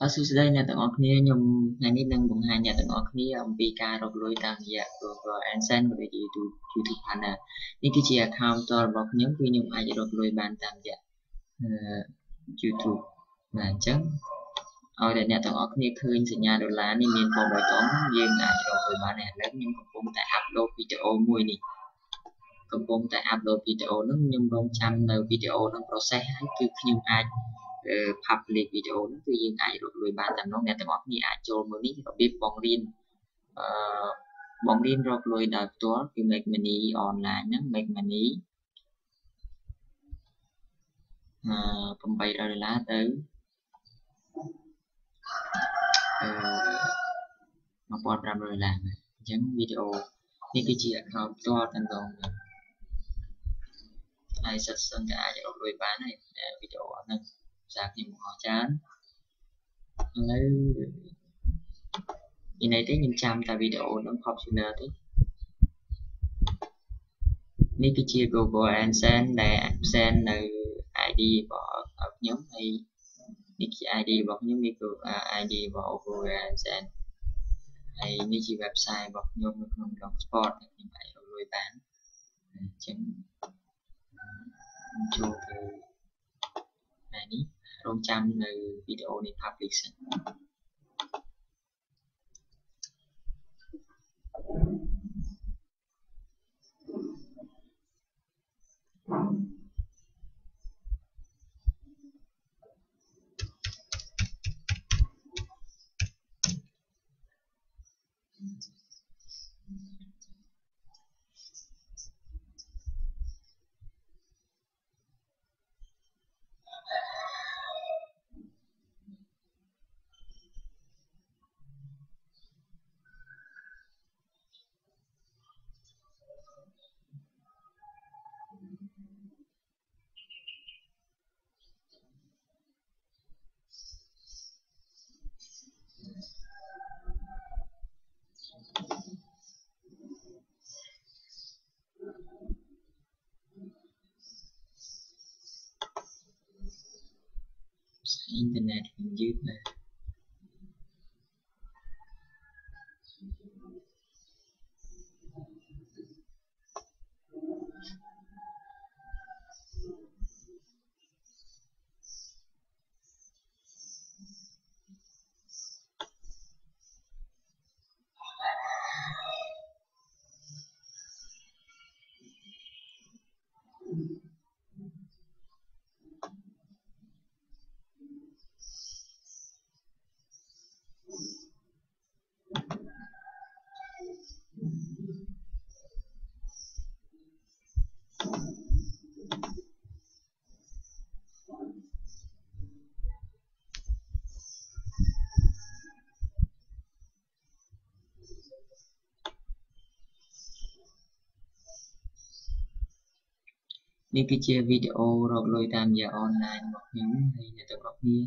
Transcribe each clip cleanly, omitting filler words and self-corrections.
សួស្តីអ្នកទាំងអស់គ្នាខ្ញុំថ្ងៃនេះនឹងបង្ហាញអ្នកទាំងអស់គ្នាអំពីការរកលុយតាមរយៈ Google AdSense ឬ YouTube Partner នេះគឺជា account ផ្ទាល់របស់ខ្ញុំគឺខ្ញុំអាចរកលុយបានតាមរយៈ YouTube បាទអញ្ចឹងឲ្យតែអ្នកទាំងអស់គ្នាឃើញសញ្ញាដុល្លារនេះមានពណ៌បៃតងយើងអាចរកលុយបានហើយឥឡូវខ្ញុំកំពុងតែ upload វីដេអូមួយនេះកំពុងតែ upload វីដេអូហ្នឹងខ្ញុំរងចាំនៅវីដេអូហ្នឹង process ហើយគឺខ្ញុំអាចpublic វីដេអូហ្នឹងគឺយើងអាចរកលុយបានតាមនោះអ្នកទាំងអស់គ្នាអាចចូលមើលនេះរបៀបបងរៀនរកលុយដោយផ្ទាល់គឺ make money online ហ្នឹង make money $800ទៅ$1500អញ្ចឹងវីដេអូនេះគឺជា account ផ្ទាល់តែម្ដងហើយសិតសឹងតែអាចរកលុយបានហើយវីដេអូហ្នឹងសារខ្ញុំអស់ច្រើនឥឡូវមានន័យទេខ្ញុំចាំតែវីដេអូហ្នឹង popular ទេនេះគឺជា Google AdSense ដែល send នៅ ID របស់ខ្ញុំហើយនេះជា ID របស់ខ្ញុំនេះគឺ ID របស់ Google AdSense ហើយនេះជា website របស់ខ្ញុំនៅក្នុង Blogspot ដែលខ្ញុំអាចរកលុយបានអញ្ចឹងចូលទៅនេះរងចាំនៅវីដេអូនេះ public សិនអ៊ីនធឺណិតខ្ញុំយឺតណាស់នេះគឺជាវីដេអូរកលុយតាមរយៈ online របស់ខ្ញុំហើយអ្នកទាំងអស់គ្នា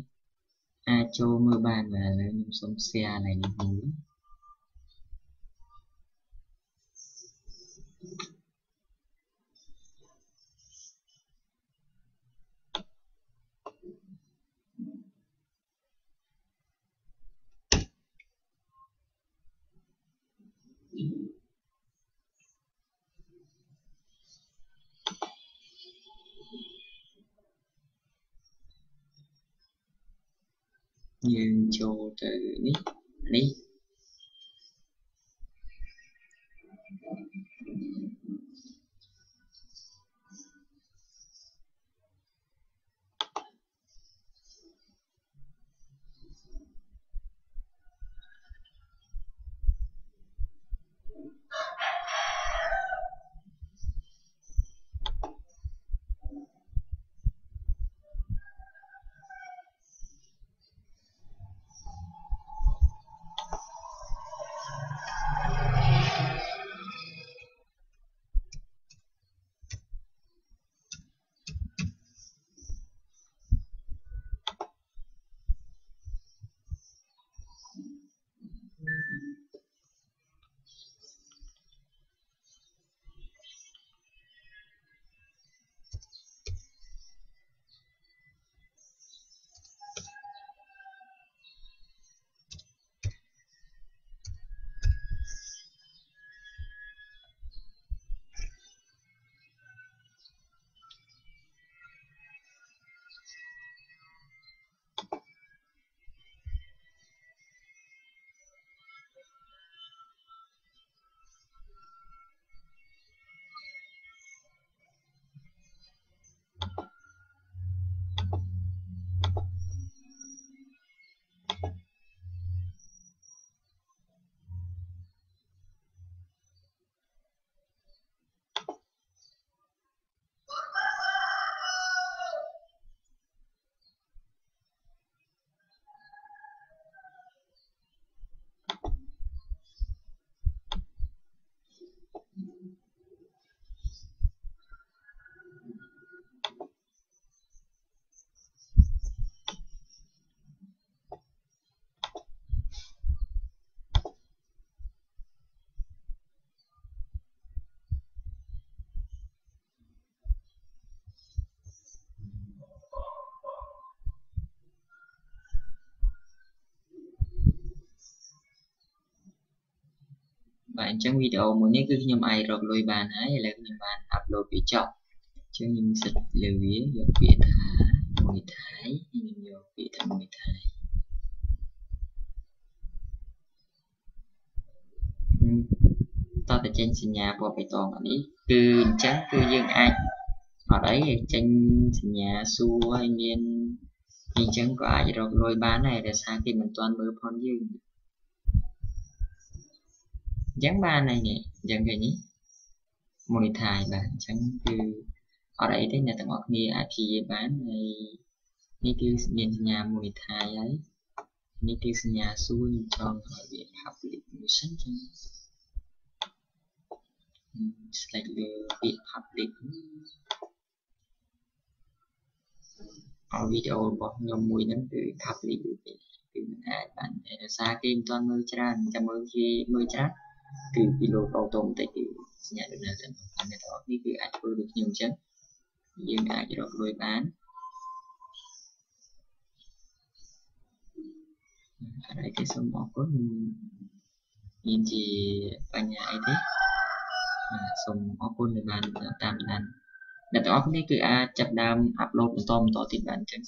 អាចចូលមើលបានបាទឥឡូវខ្ញុំសូម share ឡើងនេះមួយយើងចូលទៅនេះ bạn chẳng video một này cứ nhầm ai rồi lôi bàn ấy là nhầm bàn upload bị chọc chứ nhầm dịch lưu ý do việc mùi thái nhầm do việc mùi thái ta phải tranh sinh nhà của bài toán ấy cứ chắc cứ dương ai ở đấy tranh sinh nhà su hay miền nhưng chẳng có ai rồi lôi bán này để sao khi mình toàn bữa phong dương dáng ba này nè dần cái nhé mùi thải bạn chẳng cứ ở đây thế nhà tầng ngọc nghe IP bán này ní cứ miền nhà mùi thải ấy ní cứ nhà su nhưng cho hỏi việc học lịch mùi sáng chân lại lừa việc học lịch ở video bỏ nhom mùi nó từ học lịch từ bạn xa game toàn mơ tràn cho mơ khi mơ trát từ pilot auto tại từ nhà được là thành anh này đó ní cứ ai được nhiều chứ nhưng ai được lôi bán ở đây cái số 1 có nhìn thì banyak itu semua pun dengan tampilan dan off ni ke ចាប់ដើម upload បន្តទៀតបានអញ្ចឹង